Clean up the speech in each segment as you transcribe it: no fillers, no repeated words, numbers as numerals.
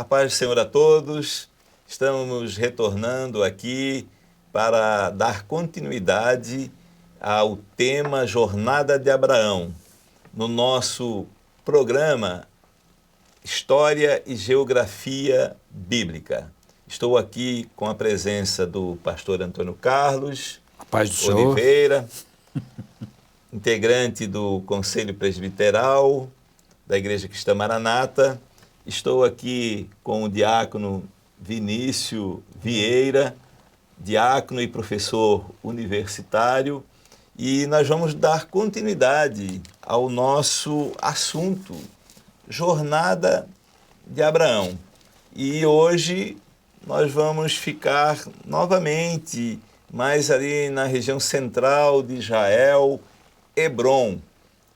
A paz do Senhor a todos. Estamos retornando aqui para dar continuidade ao tema Jornada de Abraão, no nosso programa História e Geografia Bíblica. Estou aqui com a presença do pastor Antônio Carlos A paz do Senhor. Oliveira, integrante do Conselho Presbiteral da Igreja Cristã Maranata. Estou aqui com o diácono Vinícius Vieira, diácono e professor universitário, e nós vamos dar continuidade ao nosso assunto, Jornada de Abraão. E hoje nós vamos ficar novamente mais ali na região central de Israel, Hebrom,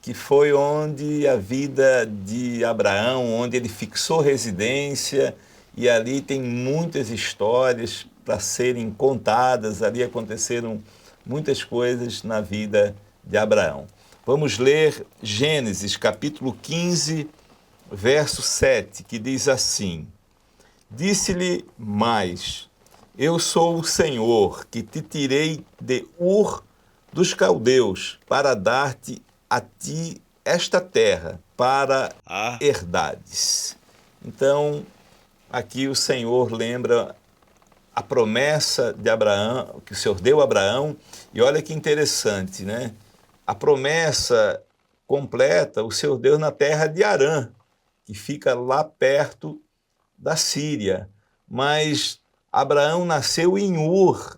que foi onde a vida de Abraão, onde ele fixou residência, e ali tem muitas histórias para serem contadas, ali aconteceram muitas coisas na vida de Abraão. Vamos ler Gênesis capítulo 15, verso 7, que diz assim: Disse-lhe mais, eu sou o Senhor, que te tirei de Ur dos caldeus, para dar-te a ti esta terra, para a herdades. Então, aqui o Senhor lembra a promessa de Abraão, que o Senhor deu a Abraão, e olha que interessante, né? A promessa completa o Senhor deu na terra de Harã, que fica lá perto da Síria, mas Abraão nasceu em Ur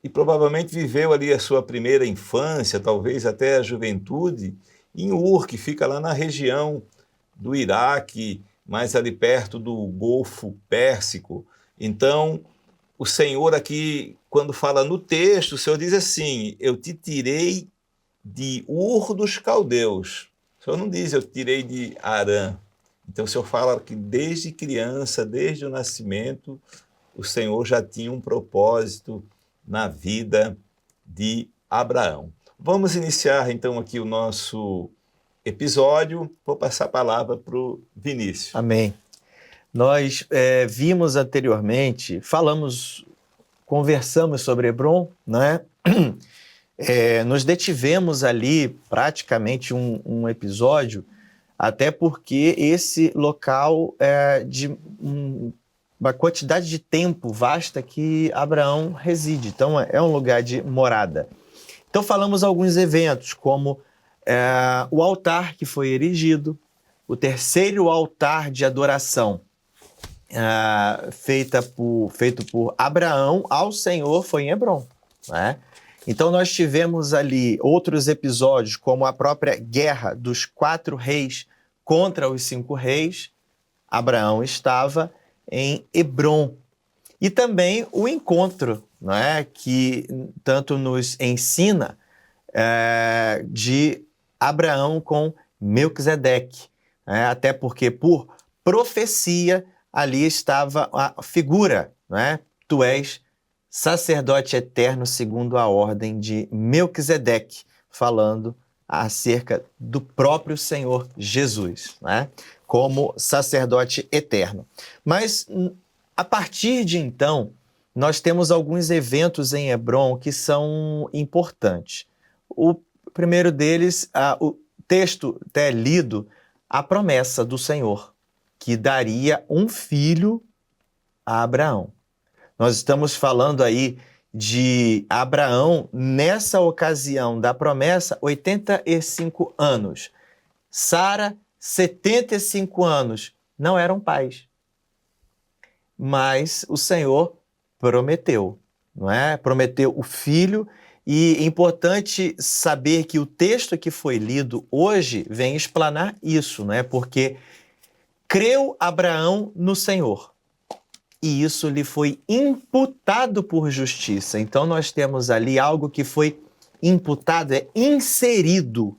e provavelmente viveu ali a sua primeira infância, talvez até a juventude, em Ur, que fica lá na região do Iraque, mais ali perto do Golfo Pérsico. Então, o Senhor aqui, quando fala no texto, o Senhor diz assim: eu te tirei de Ur dos caldeus. O Senhor não diz eu te tirei de Harã. Então o Senhor fala que desde criança, desde o nascimento, o Senhor já tinha um propósito na vida de Abraão. Vamos iniciar então aqui o nosso episódio. Vou passar a palavra para o Vinícius. Amém. Nós vimos anteriormente, conversamos sobre Hebrom, né? Nos detivemos ali praticamente um episódio, até porque esse local é de uma quantidade de tempo vasta que Abraão reside. Então, é um lugar de morada. Então, falamos alguns eventos, como o altar que foi erigido, o terceiro altar de adoração feito por Abraão ao Senhor foi em Hebrom, né? Então, nós tivemos ali outros episódios, como a própria guerra dos 4 reis contra os 5 reis. Abraão estava em Hebrom. E também o encontro, né, que tanto nos ensina de Abraão com Melquisedeque, né, até porque por profecia ali estava a figura, né, tu és sacerdote eterno segundo a ordem de Melquisedeque, falando acerca do próprio Senhor Jesus, né, como sacerdote eterno. Mas a partir de então, nós temos alguns eventos em Hebrom que são importantes. O primeiro deles, o texto até lido, a promessa do Senhor, que daria um filho a Abraão. Nós estamos falando aí de Abraão, nessa ocasião da promessa, 85 anos. Sara, 75 anos. Não eram pais. Mas o Senhor prometeu, não é? Prometeu o filho, e é importante saber que o texto que foi lido hoje vem explanar isso, não é? Porque creu Abraão no Senhor, e isso lhe foi imputado por justiça. Então nós temos ali algo que foi imputado, inserido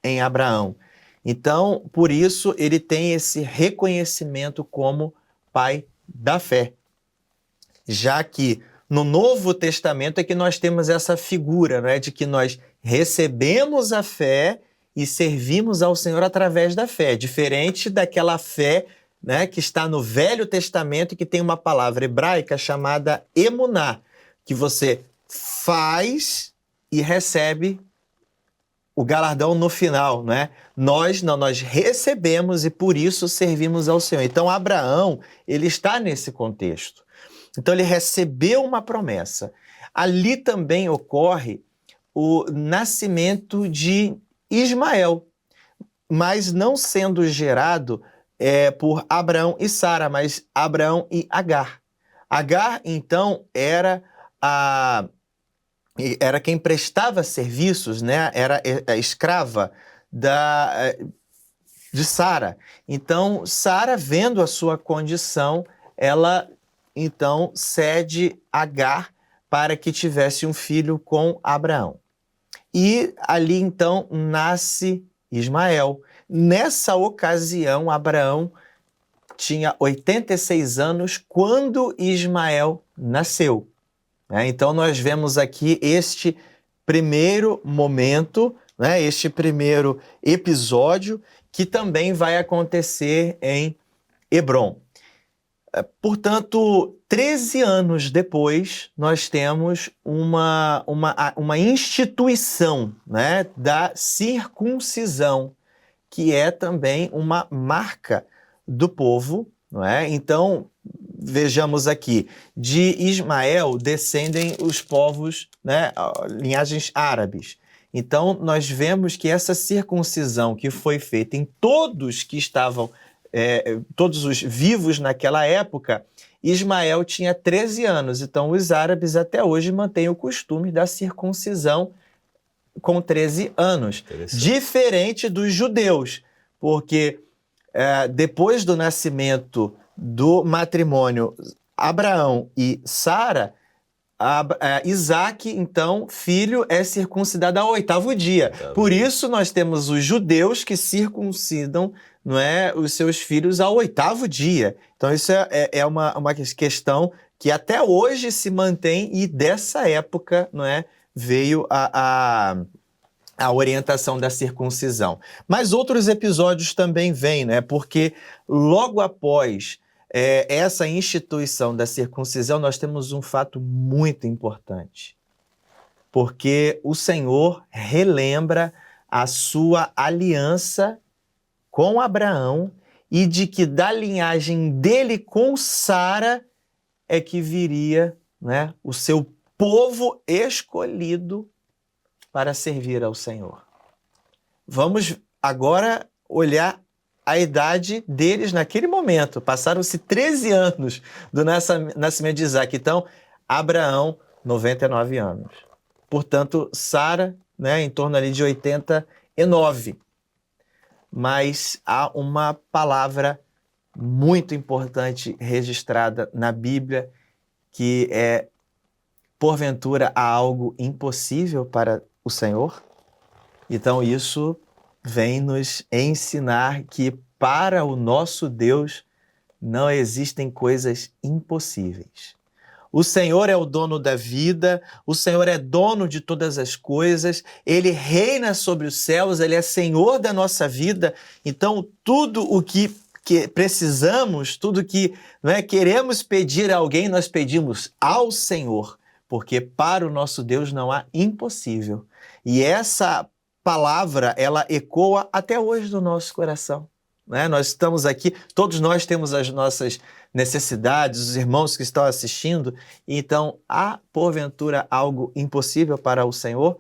em Abraão. Então, por isso, ele tem esse reconhecimento como pai da fé. Já que no Novo Testamento é que nós temos essa figura, né, de que nós recebemos a fé e servimos ao Senhor através da fé, diferente daquela fé né, que está no Velho Testamento e que tem uma palavra hebraica chamada emuná, que você faz e recebe o galardão no final, né? Nós não, nós recebemos e por isso servimos ao Senhor. Então Abraão, ele está nesse contexto. Então ele recebeu uma promessa. Ali também ocorre o nascimento de Ismael, mas não sendo gerado por Abraão e Sara, mas Abraão e Agar. Agar, então, era quem prestava serviços, né? Era a escrava de Sara. Então, Sara, vendo a sua condição, ela então cede Agar para que tivesse um filho com Abraão. E ali então nasce Ismael. Nessa ocasião, Abraão tinha 86 anos quando Ismael nasceu. Então nós vemos aqui este primeiro momento, né, este primeiro episódio que também vai acontecer em Hebrom. Portanto, 13 anos depois, nós temos uma instituição, né, da circuncisão, que é também uma marca do povo, não é? Então, vejamos aqui, de Ismael descendem os povos, né, linhagens árabes. Então, nós vemos que essa circuncisão que foi feita em todos que estavam, todos os vivos naquela época, Ismael tinha 13 anos. Então, os árabes até hoje mantêm o costume da circuncisão com 13 anos. Diferente dos judeus, porque depois do nascimento do matrimônio Abraão e Sara, Isaac, então, filho, é circuncidado ao 8º dia. Por isso nós temos os judeus que circuncidam, não é, os seus filhos ao 8º dia. Então isso é uma questão que até hoje se mantém e dessa época, não é, veio a orientação da circuncisão. Mas outros episódios também vêm, né? Porque logo após essa instituição da circuncisão, nós temos um fato muito importante. Porque o Senhor relembra a sua aliança com Abraão e de que da linhagem dele com Sara é que viria, né, o seu povo escolhido para servir ao Senhor. Vamos agora olhar a idade deles naquele momento. Passaram-se 13 anos do nascimento de Isaac. Então, Abraão, 99 anos. Portanto, Sara, né, em torno ali de 89. Mas há uma palavra muito importante registrada na Bíblia, que é, porventura, há algo impossível para o Senhor? Então isso vem nos ensinar que para o nosso Deus não existem coisas impossíveis. O Senhor é o dono da vida, o Senhor é dono de todas as coisas, Ele reina sobre os céus, Ele é Senhor da nossa vida. Então tudo o que precisamos, tudo que queremos pedir a alguém, nós pedimos ao Senhor, porque para o nosso Deus não há impossível. E essa palavra, ela ecoa até hoje no nosso coração. Né? Nós estamos aqui, todos nós temos as nossas necessidades, os irmãos que estão assistindo, então há porventura algo impossível para o Senhor?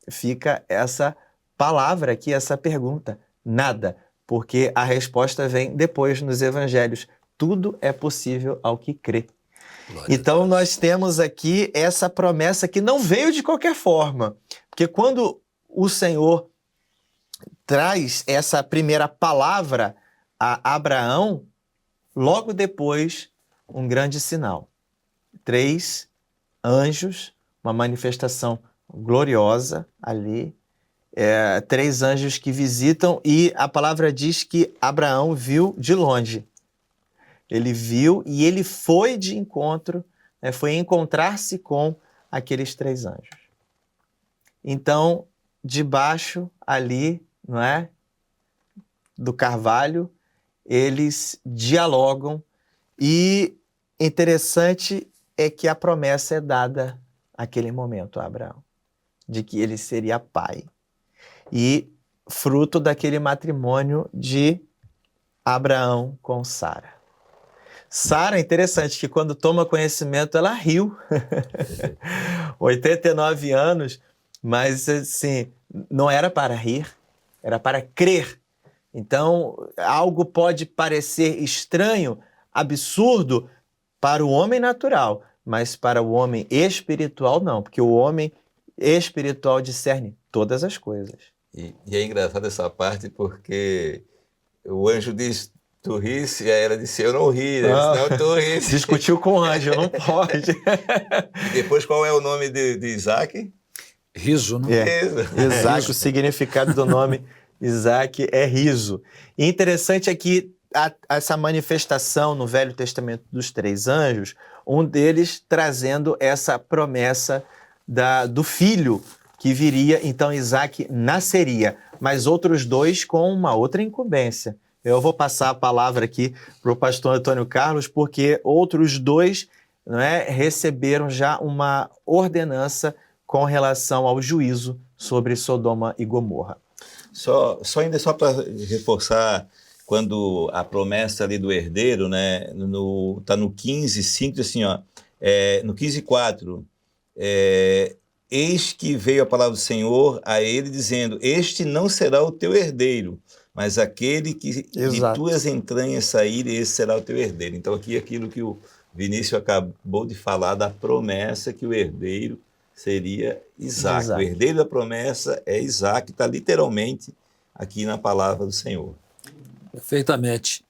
Fica essa palavra aqui, essa pergunta. Nada, porque a resposta vem depois nos evangelhos. Tudo é possível ao que crê. Então nós temos aqui essa promessa que não veio de qualquer forma, porque quando o Senhor traz essa primeira palavra a Abraão, logo depois um grande sinal. 3 anjos, uma manifestação gloriosa ali, 3 anjos que visitam, e a palavra diz que Abraão viu de longe. Ele viu e ele foi de encontro, foi encontrar-se com aqueles 3 anjos. Então, debaixo ali, não é, do carvalho, eles dialogam e interessante é que a promessa é dada naquele momento a Abraão, de que ele seria pai. E fruto daquele matrimônio de Abraão com Sara. Sara, interessante que quando toma conhecimento, ela riu. 89 anos, mas assim, não era para rir, era para crer. Então, algo pode parecer estranho, absurdo para o homem natural, mas para o homem espiritual não, porque o homem espiritual discerne todas as coisas. E é engraçado essa parte porque o anjo diz, tu risse, aí ela disse, eu não ri, né? Não, tu risse. Discutiu com o anjo, não pode. E depois qual é o nome de Isaac? Riso, né? Isaac, o significado do nome Isaac é riso. E interessante é que essa manifestação no Velho Testamento dos 3 anjos, um deles trazendo essa promessa do filho que viria, então Isaac nasceria, mas outros 2 com uma outra incumbência. Eu vou passar a palavra aqui para o pastor Antônio Carlos, porque outros 2, não é, receberam já uma ordenança com relação ao juízo sobre Sodoma e Gomorra. Só para reforçar, quando a promessa ali do herdeiro, né, tá no 15:5, assim, ó, no 15:4, eis que veio a palavra do Senhor a ele dizendo, este não será o teu herdeiro, mas aquele que de tuas entranhas sair, esse será o teu herdeiro. Então aqui aquilo que o Vinícius acabou de falar da promessa que o herdeiro seria Isaac. O herdeiro da promessa é Isaac, está literalmente aqui na palavra do Senhor. Perfeitamente.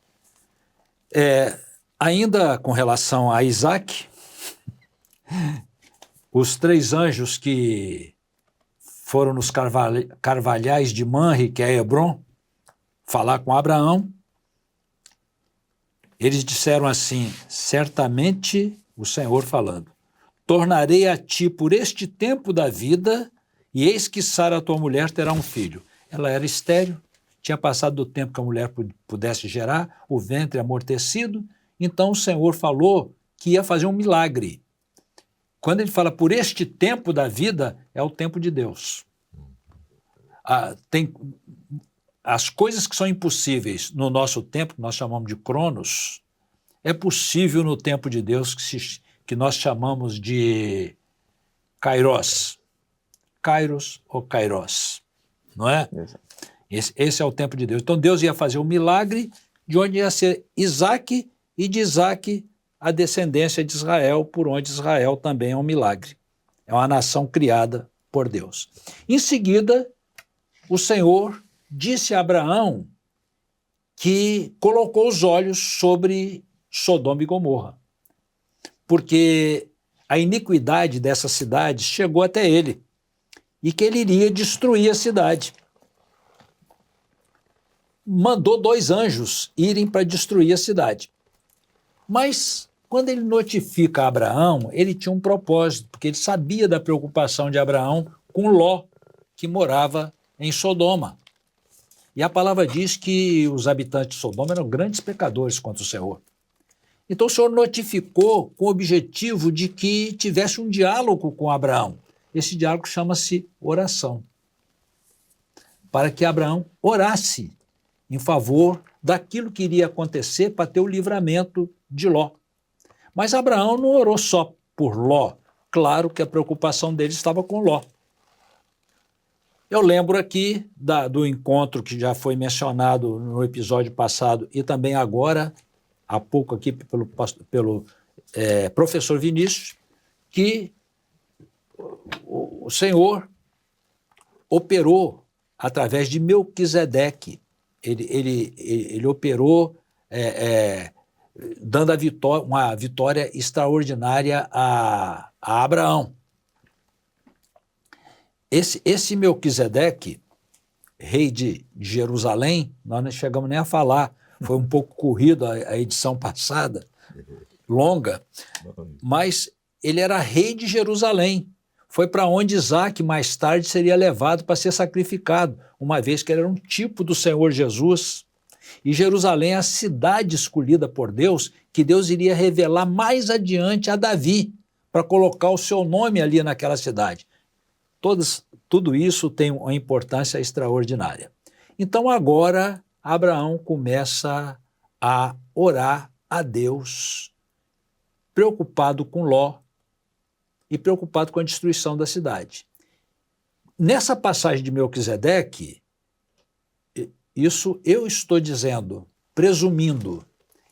Ainda com relação a Isaac, os 3 anjos que foram nos carvalhais de Manre, que é Hebron, falar com Abraão, eles disseram assim, certamente o Senhor falando, tornarei a ti por este tempo da vida, e eis que Sara, tua mulher, terá um filho. Ela era estéril, tinha passado do tempo que a mulher pudesse gerar, o ventre amortecido, então o Senhor falou que ia fazer um milagre. Quando ele fala por este tempo da vida, é o tempo de Deus. Tem as coisas que são impossíveis no nosso tempo, que nós chamamos de Cronos, é possível no tempo de Deus, que nós chamamos de Kairos. Kairos ou Kairos, não é? Esse é o tempo de Deus. Então Deus ia fazer um milagre de onde ia ser Isaac, e de Isaac a descendência de Israel, por onde Israel também é um milagre. É uma nação criada por Deus. Em seguida, o Senhor disse a Abraão que colocou os olhos sobre Sodoma e Gomorra, porque a iniquidade dessa cidade chegou até ele e que ele iria destruir a cidade. Mandou 2 anjos irem para destruir a cidade. Mas, quando ele notifica a Abraão, ele tinha um propósito, porque ele sabia da preocupação de Abraão com Ló, que morava em Sodoma. E a palavra diz que os habitantes de Sodoma eram grandes pecadores contra o Senhor. Então o Senhor notificou com o objetivo de que tivesse um diálogo com Abraão. Esse diálogo chama-se oração. Para que Abraão orasse em favor daquilo que iria acontecer para ter o livramento de Ló. Mas Abraão não orou só por Ló. Claro que a preocupação dele estava com Ló. Eu lembro aqui do encontro que já foi mencionado no episódio passado e também agora, há pouco aqui pelo professor Vinícius, que o Senhor operou através de Melquisedeque. Ele operou dando uma vitória extraordinária a Abraão. Esse Melquisedeque, rei de Jerusalém, nós não chegamos nem a falar, foi um pouco corrido a edição passada, longa, mas ele era rei de Jerusalém. Foi para onde Isaac mais tarde seria levado para ser sacrificado, uma vez que ele era um tipo do Senhor Jesus. E Jerusalém é a cidade escolhida por Deus, que Deus iria revelar mais adiante a Davi, para colocar o seu nome ali naquela cidade. Tudo isso tem uma importância extraordinária. Então agora Abraão começa a orar a Deus, preocupado com Ló e preocupado com a destruição da cidade. Nessa passagem de Melquisedeque, isso eu estou dizendo, presumindo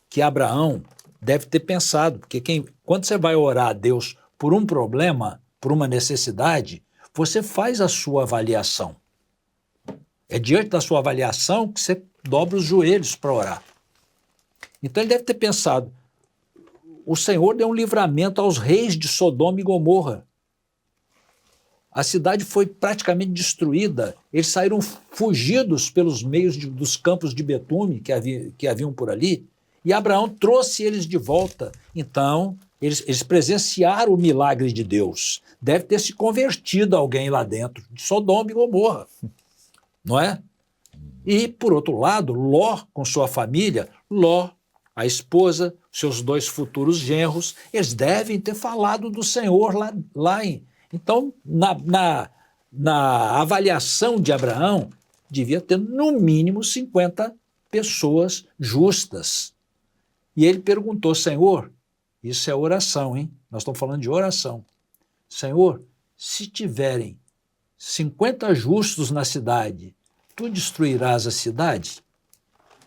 que Abraão deve ter pensado, porque quando você vai orar a Deus por um problema, por uma necessidade, você faz a sua avaliação. É diante da sua avaliação que você dobra os joelhos para orar. Então ele deve ter pensado, o Senhor deu um livramento aos reis de Sodoma e Gomorra. A cidade foi praticamente destruída, eles saíram fugidos pelos meios dos campos de betume que haviam por ali, e Abraão trouxe eles de volta. Então, eles presenciaram o milagre de Deus. Deve ter se convertido alguém lá dentro, de Sodoma e Gomorra, não é? E, por outro lado, Ló, com sua família, Ló, a esposa, seus 2 futuros genros, eles devem ter falado do Senhor lá em... Então, na avaliação de Abraão, devia ter no mínimo 50 pessoas justas. E ele perguntou, Senhor, isso é oração, hein? Nós estamos falando de oração. Senhor, se tiverem 50 justos na cidade, tu destruirás a cidade?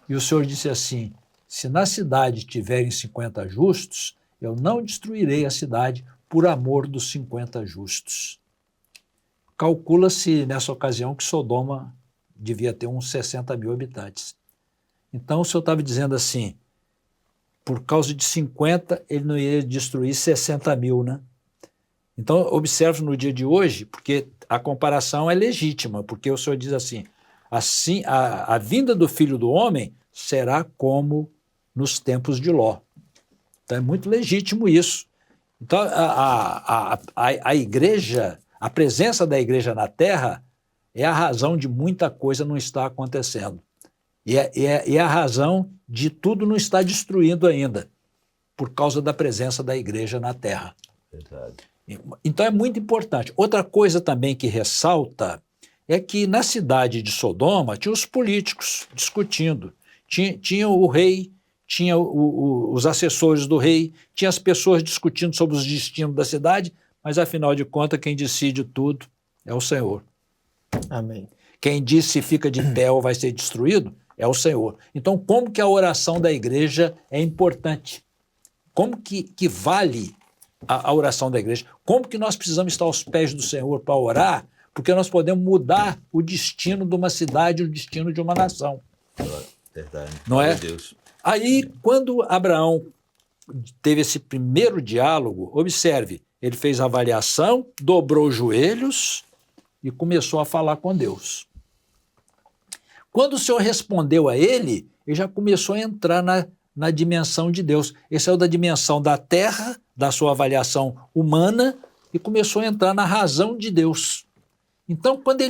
E o Senhor disse assim, se na cidade tiverem 50 justos, eu não destruirei a cidade por amor dos 50 justos. Calcula-se nessa ocasião que Sodoma devia ter uns 60 mil habitantes. Então o Senhor estava dizendo assim, por causa de 50, ele não ia destruir 60 mil, né? Então observe no dia de hoje, porque a comparação é legítima, porque o Senhor diz assim a vinda do Filho do Homem será como nos tempos de Ló. Então é muito legítimo isso. Então a igreja, a presença da igreja na terra é a razão de muita coisa não estar acontecendo. E é a razão de tudo não estar destruindo ainda, por causa da presença da igreja na terra. Verdade. Então é muito importante. Outra coisa também que ressalta é que na cidade de Sodoma tinha os políticos discutindo, tinha o rei, tinha os assessores do rei, tinha as pessoas discutindo sobre os destinos da cidade, mas afinal de contas quem decide tudo é o Senhor. Amém. Quem diz se fica de pé ou vai ser destruído é o Senhor. Então como que a oração da igreja é importante? Como que vale a oração da igreja? Como que nós precisamos estar aos pés do Senhor para orar? Porque nós podemos mudar o destino de uma cidade, o destino de uma nação. Verdade. Não é? Deus. Aí, quando Abraão teve esse primeiro diálogo, observe, ele fez a avaliação, dobrou os joelhos e começou a falar com Deus. Quando o Senhor respondeu a ele, ele já começou a entrar na dimensão de Deus. Ele saiu da dimensão da terra, da sua avaliação humana, e começou a entrar na razão de Deus. Então, quando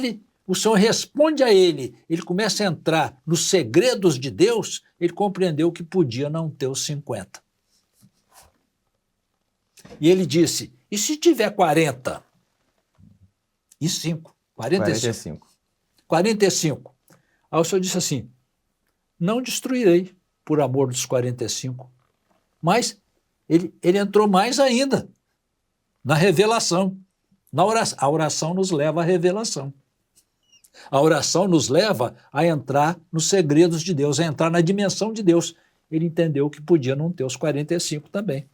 o Senhor responde a ele começa a entrar nos segredos de Deus, ele compreendeu que podia não ter os 50. E ele disse, e se tiver 40? E 5? 45. 45. Aí o Senhor disse assim, não destruirei por amor dos 45. Mas ele entrou mais ainda na revelação. A oração nos leva à revelação. A oração nos leva a entrar nos segredos de Deus, a entrar na dimensão de Deus. Ele entendeu que podia não ter os 45 também.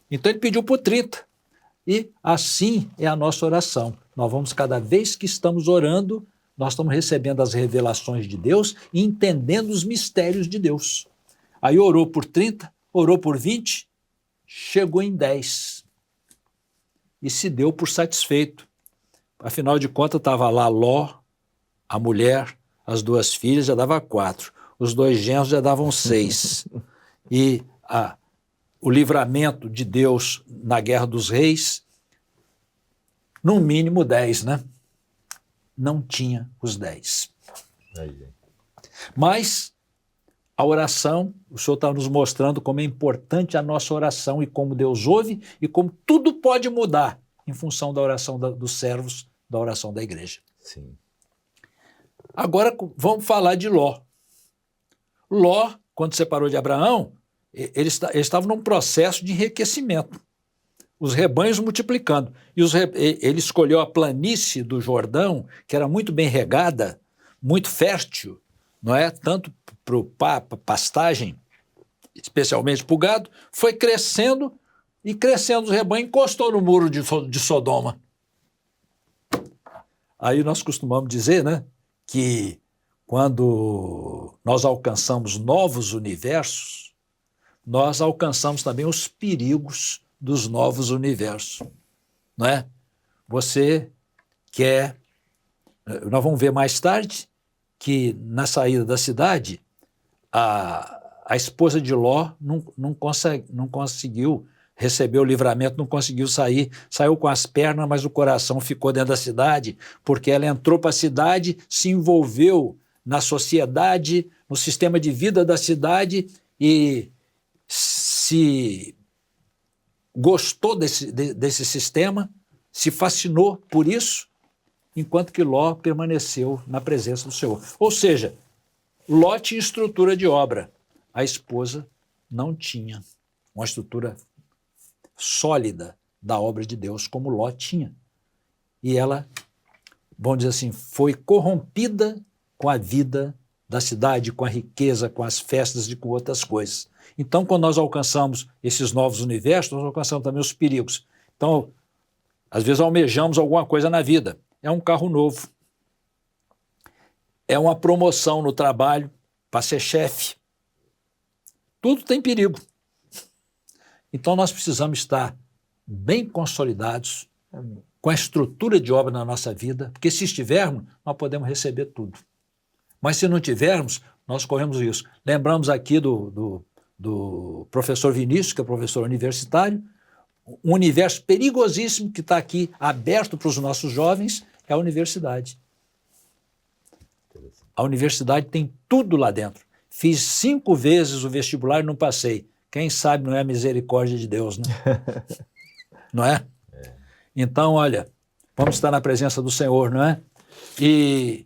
Então ele pediu por 30. E assim é a nossa oração. Nós vamos, cada vez que estamos orando, nós estamos recebendo as revelações de Deus e entendendo os mistérios de Deus. Aí orou por 30, orou por 20, chegou em 10. E se deu por satisfeito. Afinal de contas, estava lá Ló, a mulher, as 2 filhas, já dava 4. Os 2 genros já davam 6. E o livramento de Deus na Guerra dos Reis, no mínimo 10, né? Não tinha os 10. Mas a oração, o Senhor está nos mostrando como é importante a nossa oração e como Deus ouve e como tudo pode mudar em função da oração dos servos, da oração da igreja. Sim. Agora vamos falar de Ló. Ló, quando separou de Abraão, ele estava num processo de enriquecimento, os rebanhos multiplicando. E ele escolheu a planície do Jordão, que era muito bem regada, muito fértil, não é? Tanto para pastagem, especialmente para o gado, foi crescendo e crescendo os rebanhos, encostou no muro de Sodoma. Aí nós costumamos dizer, né, que quando nós alcançamos novos universos, nós alcançamos também os perigos dos novos universos, não é? Você quer... Nós vamos ver mais tarde que na saída da cidade, a esposa de Ló não conseguiu receber o livramento, não conseguiu sair, saiu com as pernas, mas o coração ficou dentro da cidade, porque ela entrou para a cidade, se envolveu na sociedade, no sistema de vida da cidade e se gostou desse sistema, se fascinou por isso, enquanto que Ló permaneceu na presença do Senhor. Ou seja, Ló tinha estrutura de obra, a esposa não tinha uma estrutura sólida da obra de Deus, como Ló tinha. E ela, vamos dizer assim, foi corrompida com a vida da cidade, com a riqueza, com as festas e com outras coisas. Então, quando nós alcançamos esses novos universos, nós alcançamos também os perigos. Então, às vezes almejamos alguma coisa na vida. É um carro novo, é uma promoção no trabalho para ser chefe. Tudo tem perigo. Então nós precisamos estar bem consolidados, com a estrutura de obra na nossa vida, porque se estivermos, nós podemos receber tudo. Mas se não tivermos, nós corremos risco. Lembramos aqui do professor Vinícius, que é professor universitário, um universo perigosíssimo que está aqui aberto para os nossos jovens é a universidade. A universidade tem tudo lá dentro. Fiz 5 vezes o vestibular e não passei. Quem sabe não é a misericórdia de Deus, né? Não é? Então, olha, vamos estar na presença do Senhor, não é? E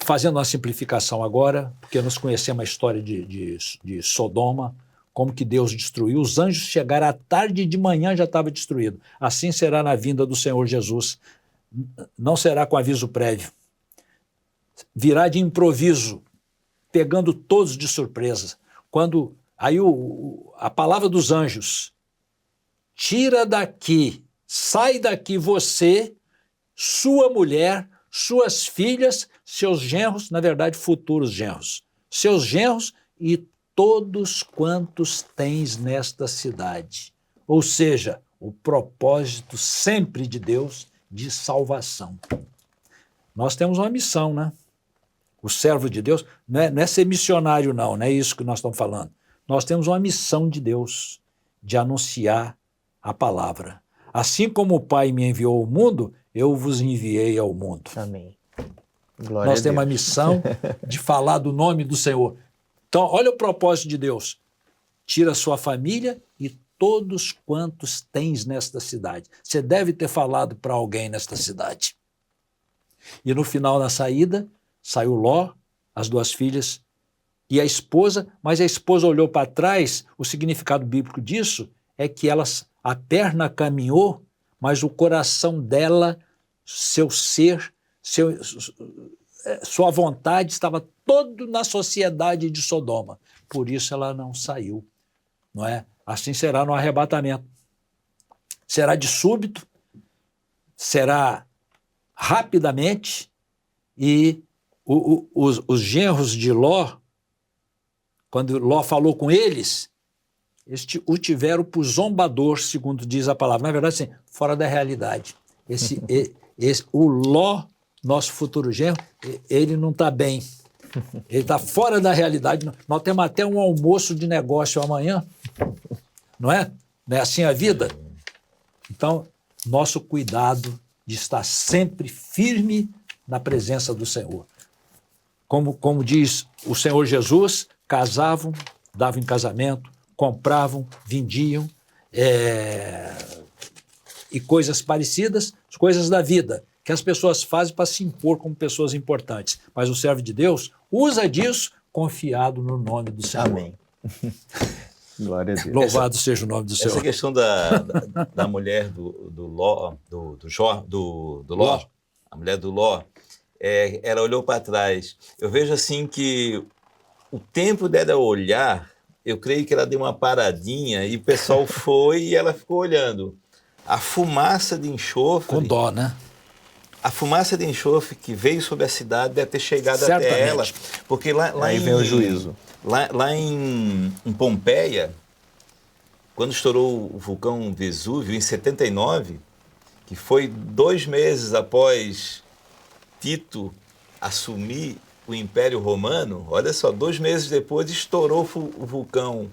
fazendo uma simplificação agora, porque nós conhecemos a história de Sodoma, como que Deus destruiu. Os anjos chegaram à tarde e de manhã já estava destruído. Assim será na vinda do Senhor Jesus. Não será com aviso prévio. Virá de improviso, pegando todos de surpresa. Quando aí a palavra dos anjos, tira daqui, sai daqui você, sua mulher, suas filhas, seus genros, na verdade futuros genros, seus genros e todos quantos tens nesta cidade. Ou seja, o propósito sempre de Deus de salvação. Nós temos uma missão, né? O servo de Deus não é ser missionário, não é isso que nós estamos falando. Nós temos uma missão de Deus de anunciar a palavra. Assim como o Pai me enviou ao mundo, eu vos enviei ao mundo. Amém. Glória Nós a temos Deus. a missão de falar do nome do Senhor. Então, olha o propósito de Deus. Tira a sua família e todos quantos tens nesta cidade. Você deve ter falado para alguém nesta cidade. E no final da saída, saiu Ló, as 2 filhas e a esposa, mas a esposa olhou para trás. O significado bíblico disso é que a perna caminhou, mas o coração dela, seu ser, sua vontade estava todo na sociedade de Sodoma. Por isso ela não saiu, não é? Assim será no arrebatamento. Será de súbito, será rapidamente, e os genros de Ló, quando Ló falou com eles o tiveram por zombador, segundo diz a palavra. Na verdade, assim, fora da realidade. O Ló, nosso futuro genro, ele não está bem. Ele está fora da realidade. Nós temos até um almoço de negócio amanhã, não é? Não é assim a vida? Então, nosso cuidado de estar sempre firme na presença do Senhor. como diz o Senhor Jesus, casavam, davam em casamento, compravam, vendiam, e coisas parecidas, as coisas da vida, que as pessoas fazem para se impor como pessoas importantes. Mas o servo de Deus usa disso confiado no nome do Senhor. Amém. Glória a Deus. Louvado seja o nome do Senhor. Essa questão da mulher do Ló, a mulher do Ló, ela olhou para trás. Eu vejo assim que o tempo dela olhar, eu creio que ela deu uma paradinha e o pessoal foi e ela ficou olhando. A fumaça de enxofre... Com dó, né? A fumaça de enxofre que veio sobre a cidade deve ter chegado Certamente. até ela. Porque lá Aí vem o juízo. Lá em Pompeia, quando estourou o vulcão Vesúvio, em 79, que foi 2 meses após Tito assumir o Império Romano, olha só, 2 meses depois estourou o vulcão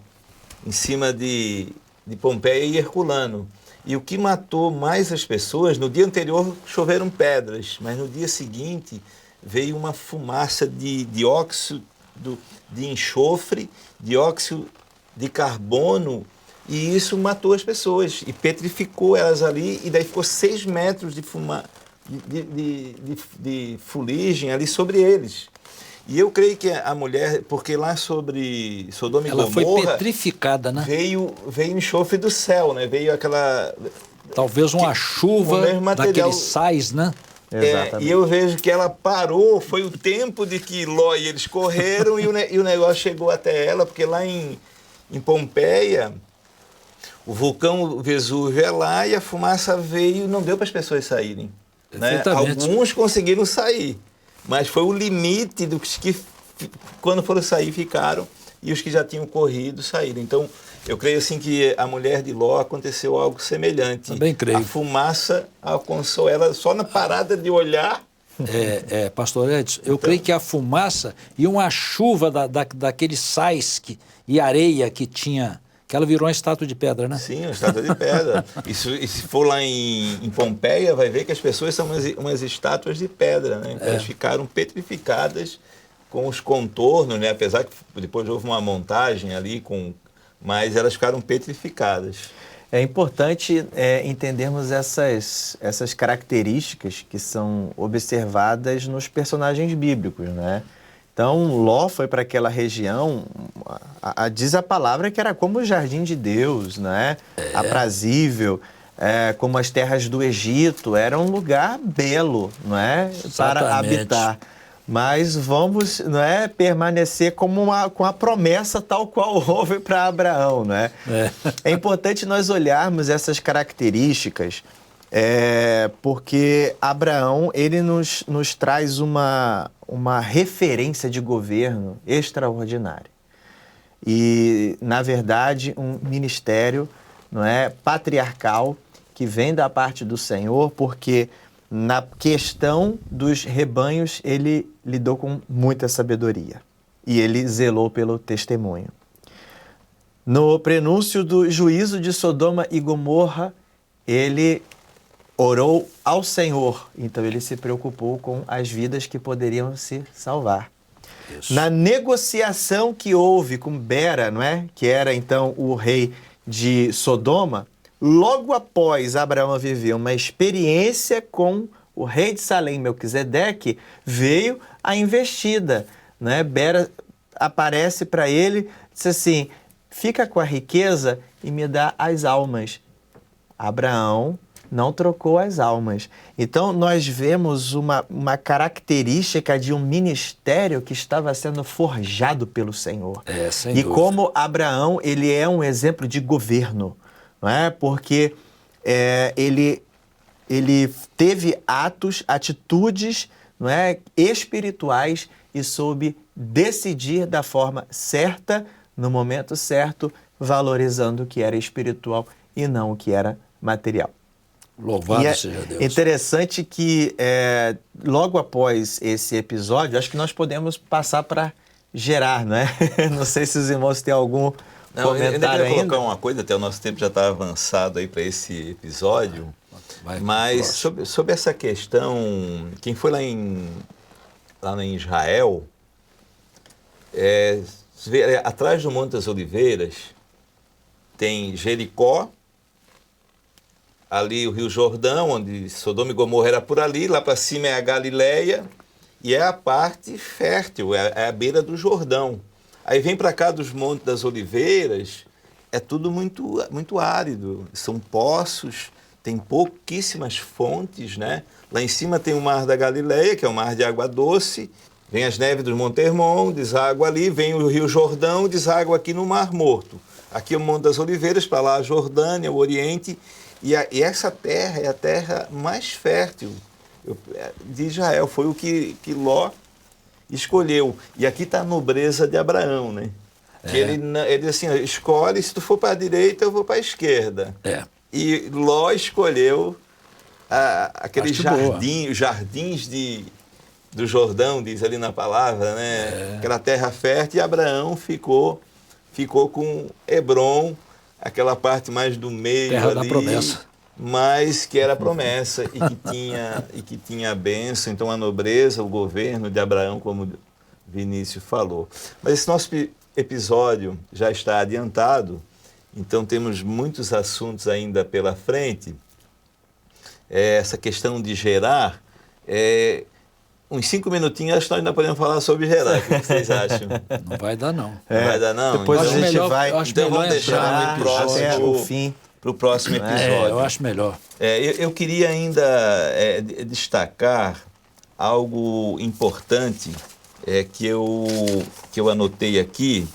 em cima de Pompeia e Herculano. E o que matou mais as pessoas, no dia anterior choveram pedras, mas no dia seguinte veio uma fumaça de dióxido de enxofre, dióxido de carbono, e isso matou as pessoas e petrificou elas ali, e daí ficou 6 metros de fuligem ali sobre eles. E eu creio que a mulher, porque lá sobre Sodoma e Ela Gomorra... foi petrificada, né? Veio enxofre do céu, né? Veio aquela... Talvez uma chuva mesmo material. daqueles sais, né? Exatamente. E eu vejo que ela parou, foi o tempo de que Ló e eles correram e o negócio chegou até ela, porque lá em Pompeia, o vulcão Vesúvio é lá e a fumaça veio e não deu para as pessoas saírem. Né? Alguns conseguiram sair, mas foi o limite dos que, quando foram sair, ficaram, e os que já tinham corrido saíram. Então, eu creio assim que a mulher de Ló aconteceu algo semelhante. Também creio. A fumaça alcançou ela só na parada de olhar. Pastor Edson, eu creio que a fumaça e uma chuva daqueles sais e areia que tinha, que ela virou uma estátua de pedra, né? Sim, uma estátua de pedra. E se for lá em Pompeia, vai ver que as pessoas são umas estátuas de pedra, né? Elas ficaram petrificadas com os contornos, né? Apesar que depois houve uma montagem ali, mas elas ficaram petrificadas. É importante entendermos essas características que são observadas nos personagens bíblicos, né? Então, Ló foi para aquela região, diz a palavra que era como o jardim de Deus, né? Aprazível, como as terras do Egito, era um lugar belo, não é? Para habitar. Mas vamos, não é, permanecer com a promessa tal qual houve para Abraão, não é? É importante nós olharmos essas características, porque Abraão ele nos traz uma referência de governo extraordinária. E, na verdade, um ministério, não é, patriarcal que vem da parte do Senhor, porque na questão dos rebanhos, ele lidou com muita sabedoria e ele zelou pelo testemunho. No prenúncio do juízo de Sodoma e Gomorra, ele orou ao Senhor, então ele se preocupou com as vidas que poderiam se salvar. Isso. Na negociação que houve com Bera, não é? Que era então o rei de Sodoma, logo após Abraão viver uma experiência com o rei de Salém, Melquisedeque, veio a investida, né? Bera aparece para ele, disse assim, fica com a riqueza e me dá as almas. Abraão não trocou as almas. Então, nós vemos uma característica de um ministério que estava sendo forjado pelo Senhor. Sem e dúvida. Como Abraão, ele é um exemplo de governo, não é? Porque ele teve atitudes, não é, espirituais e soube decidir da forma certa, no momento certo, valorizando o que era espiritual e não o que era material. Louvado seja Deus. Interessante que logo após esse episódio, acho que nós podemos passar para Gerar, não é? Não sei se os irmãos têm algum comentário ainda. Eu ainda. colocar uma coisa, até o nosso tempo já está avançado aí para esse episódio, mas sobre essa questão, quem foi lá em Israel, Você vê, atrás do Monte das Oliveiras tem Jericó, ali o Rio Jordão, onde Sodoma e Gomorra era por ali, lá para cima é a Galileia, e é a parte fértil, é a beira do Jordão. Aí vem para cá dos Montes das Oliveiras, é tudo muito, muito árido, são poços, tem pouquíssimas fontes, né? Lá em cima tem o Mar da Galileia, que é um mar de água doce, vem as neves do Monte Hermon, deságua ali, vem o Rio Jordão, deságua aqui no Mar Morto. Aqui é o Monte das Oliveiras, para lá a Jordânia, o Oriente, e essa terra é a terra mais fértil de Israel, foi o que Ló escolheu. E aqui está a nobreza de Abraão, né? Que ele diz assim, escolhe, se tu for para a direita, eu vou para a esquerda. E Ló escolheu aquele jardim, os jardins do Jordão, diz ali na palavra, né? Aquela terra fértil, e Abraão ficou com Hebrom, aquela parte mais do meio terra ali, da promessa. mas que era a promessa e que tinha a bênção, então a nobreza, o governo de Abraão, como Vinícius falou. Mas esse nosso episódio já está adiantado, então temos muitos assuntos ainda pela frente. Essa questão de gerar, uns 5 minutinhos, acho que nós ainda podemos falar sobre gerar. O que vocês acham? Não vai dar, não. Não vai dar, não? Depois Então, a gente vai... Então vamos deixar para o próximo episódio. Eu acho melhor. Eu queria ainda destacar algo importante que eu anotei aqui,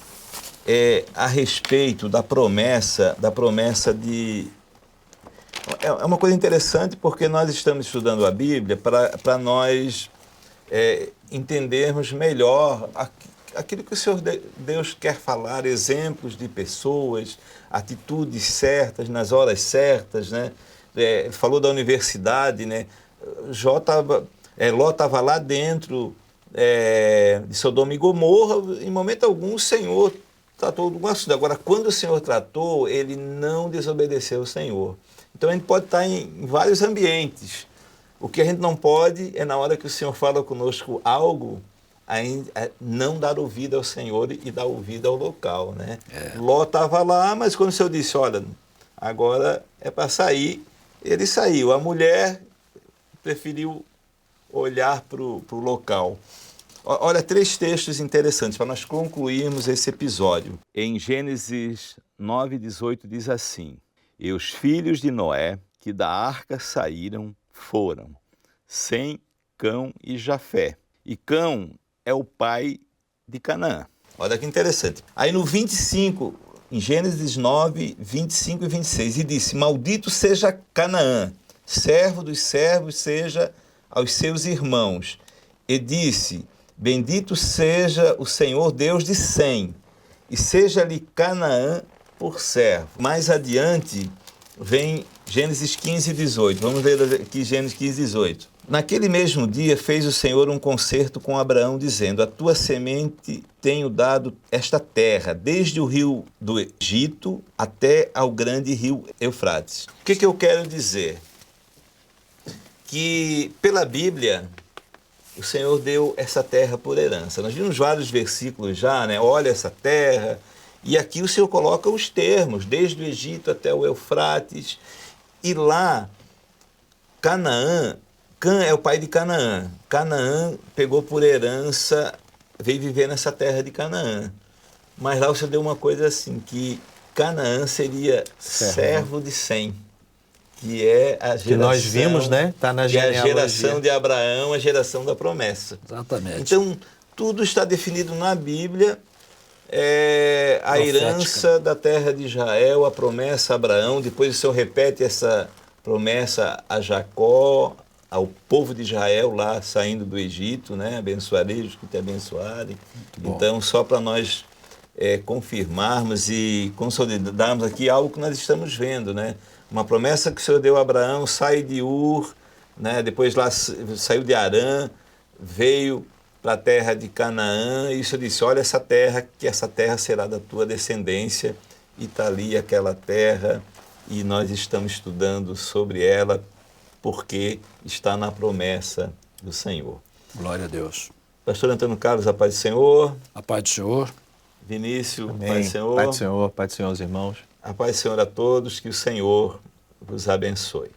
a respeito da promessa de... É uma coisa interessante, porque nós estamos estudando a Bíblia para nós entendermos melhor aquilo que o Senhor Deus quer falar, exemplos de pessoas, atitudes certas, nas horas certas, né? Falou da universidade, né? Ló estava lá dentro de Sodoma e Gomorra, em momento algum o Senhor tratou de um assunto. Agora, quando o Senhor tratou, ele não desobedeceu o Senhor. Então a gente pode estar em vários ambientes. O que a gente não pode é, na hora que o Senhor fala conosco algo, não dar ouvido ao Senhor e dar ouvido ao local, né? Ló estava lá, mas quando o Senhor disse, olha, agora é para sair, ele saiu. A mulher preferiu olhar para o local. Olha, 3 textos interessantes para nós concluirmos esse episódio. Em Gênesis 9:18 diz assim: e os filhos de Noé, que da arca saíram, foram Sem, Cão e Jafé. E Cão é o pai de Canaã. Olha que interessante. Aí no 25, em Gênesis 9, 25 e 26, e disse, maldito seja Canaã, servo dos servos seja aos seus irmãos. E disse, bendito seja o Senhor Deus de Sem, e seja-lhe Canaã por servo. Mais adiante vem Gênesis 15 e 18. Vamos ver aqui Gênesis 15 e 18. Naquele mesmo dia fez o Senhor um concerto com Abraão, dizendo, a tua semente tenho dado esta terra, desde o rio do Egito até ao grande rio Eufrates. O que eu quero dizer? Que pela Bíblia o Senhor deu essa terra por herança. Nós vimos vários versículos já, né? Olha essa terra. E aqui o Senhor coloca os termos, desde o Egito até o Eufrates. E lá, Canaã, Cã é o pai de Canaã. Canaã pegou por herança, veio viver nessa terra de Canaã. Mas lá o Senhor deu uma coisa assim, que Canaã seria servo de Sem, que é a geração... Que nós vimos, né? Está na genealogia. Que é a geração de Abraão, a geração da promessa. Exatamente. Então, tudo está definido na Bíblia, a herança da terra de Israel, a promessa a Abraão, depois o Senhor repete essa promessa a Jacó, ao povo de Israel lá saindo do Egito, né? Abençoarei os que te abençoarem. Então, só para nós confirmarmos e consolidarmos aqui algo que nós estamos vendo, né? Uma promessa que o Senhor deu a Abraão, sai de Ur, né? Depois lá saiu de Harã, veio para a terra de Canaã, e o Senhor disse, olha essa terra, que essa terra será da tua descendência, e está ali aquela terra, e nós estamos estudando sobre ela, porque está na promessa do Senhor. Glória a Deus. Pastor Antônio Carlos, a paz do Senhor. A paz do Senhor. Vinícius, Amém. paz do Senhor. Paz do Senhor, paz do Senhor, os irmãos. A paz do Senhor a todos, que o Senhor vos abençoe.